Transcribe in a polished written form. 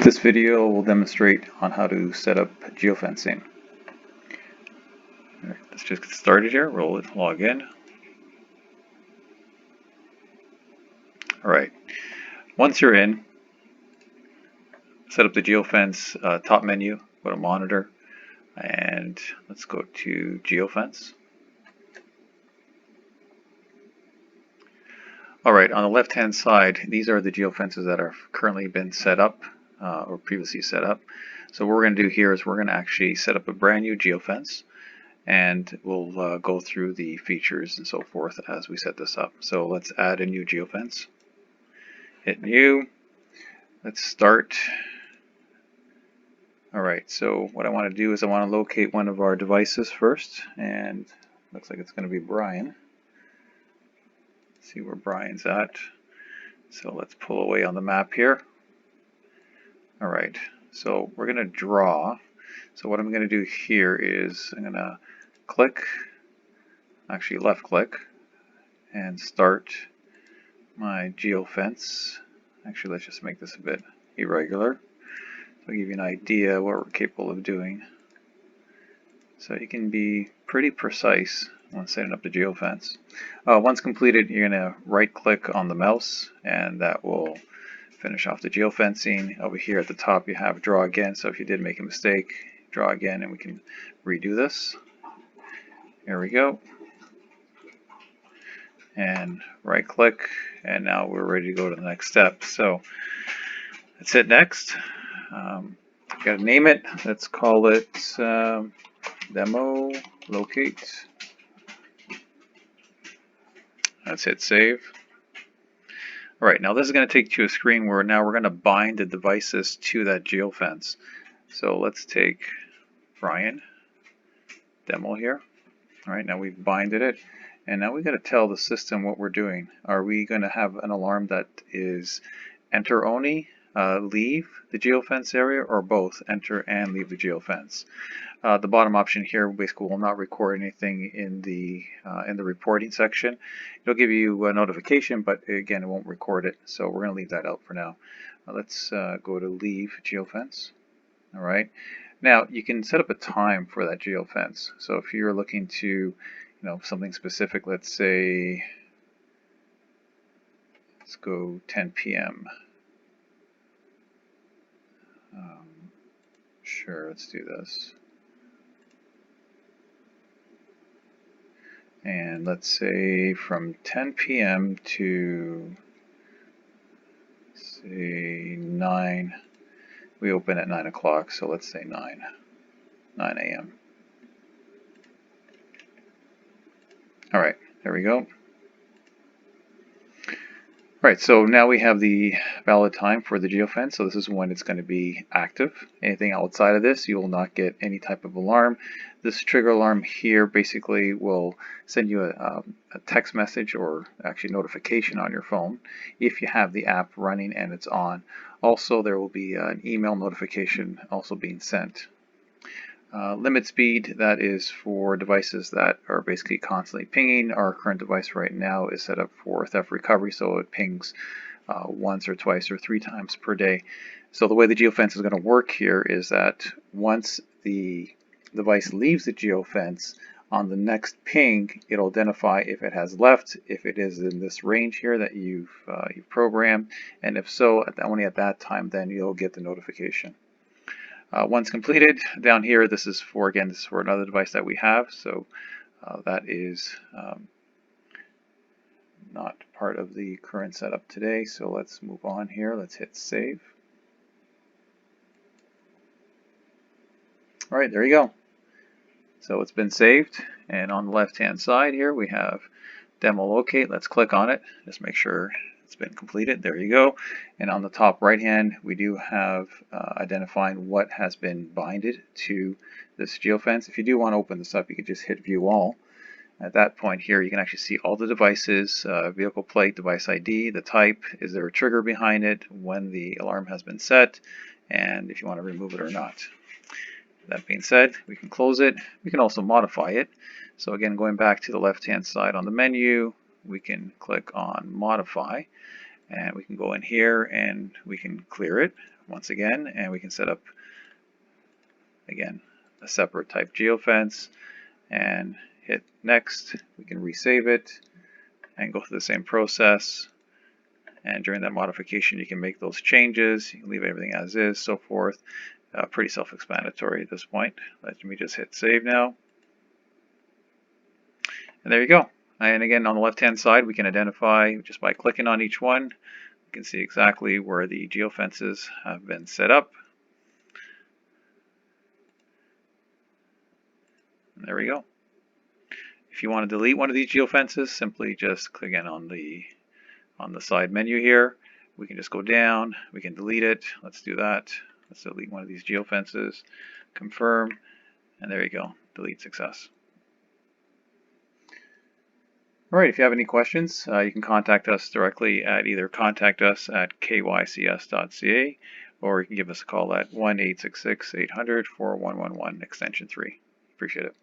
This video will demonstrate on how to set up geofencing. Let's just get started here. We'll log in. Alright, once you're in, set up the Geo-Fence top menu, go to monitor, and let's go to Geo-Fence. Alright, on the left hand side, these are the geofences that are currently been set up or previously set up. So what we're going to do here is we're going to actually set up a brand new geofence, and we'll go through the features and so forth as we set this up. So let's add a new geofence. Hit new. Let's start. Alright, so what I want to do is I want to locate one of our devices first, and looks like it's going to be Brian. See where Brian's at. So let's pull away on the map here. Alright, so we're going to draw. So what I'm going to do here is I'm going to click, actually left click, and start my geofence. Actually, let's just make this a bit irregular, so I'll give you an idea what we're capable of doing. So you can be pretty precise when setting up the geofence. Once completed, you're going to right click on the mouse, and that will finish off the geofencing. Over here at the top you have draw again, so if you did make a mistake, draw again and we can redo this. Here we go. And right click, and now we're ready to go to the next step. So let's hit next. Got to name it. Let's call it Demo Locate. Let's hit save. Alright, now this is going to take you to a screen where now we're going to bind the devices to that geofence. So let's take Brian demo here. Alright, now we've binded it, and now we got to tell the system what we're doing. Are we going to have an alarm that is enter only, leave the geofence area, or both enter and leave the geofence? The bottom option here basically will not record anything in the reporting section. It'll give you a notification, but again, it won't record it. So we're going to leave that out for now. Let's go to leave geofence. All right. Now you can set up a time for that geofence. So if you're looking to, something specific, let's say, let's go 10 p.m. Sure, let's do this. And let's say from 10 p.m. to, say, 9, we open at 9 o'clock, so let's say 9 a.m. Alright, there we go. Alright, so now we have the valid time for the geofence, so this is when it's going to be active. Anything outside of this, you will not get any type of alarm. This trigger alarm here basically will send you a text message, or actually notification on your phone if you have the app running and it's on. Also, there will be an email notification also being sent. Limit speed, that is for devices that are basically constantly pinging. Our current device right now is set up for theft recovery, so it pings once or twice or 3 times per day. So the way the geofence is going to work here is that once the device leaves the geofence, on the next ping it'll identify if it has left, if it is in this range here that you've programmed, and if so, only at that time then you'll get the notification. Once completed, down here, this is for another device that we have, so that is not part of the current setup today. So let's move on here. Let's hit save. All right, there you go. So it's been saved, and on the left hand side here we have demo locate. Let's click on it, just make sure it's been completed. There you go. And on the top right hand we do have identifying what has been binded to this geofence. If you do want to open this up, you can just hit view all. At that point here you can actually see all the devices, vehicle plate, device ID, the type, is there a trigger behind it, when the alarm has been set, and if you want to remove it or not. That being said, we can close it. We can also modify it. So again, going back to the left hand side on the menu, we can click on modify, and we can go in here and we can clear it. once again, and we can set up, again, a separate type Geo-Fence and hit next. We can resave it and go through the same process. And during that modification, you can make those changes. You can leave everything as is, so forth. Pretty self-explanatory at this point. Let me just hit save now. And there you go. And again, on the left-hand side, we can identify just by clicking on each one. You can see exactly where the geofences have been set up. And there we go. If you want to delete one of these geofences, simply just click again on the side menu here. We can just go down. We can delete it. Let's do that. Let's delete one of these geofences. Confirm. And there you go. Delete success. Alright, if you have any questions, you can contact us directly at either contact us at kycs.ca or you can give us a call at 1-866-800-4111 extension 3. Appreciate it.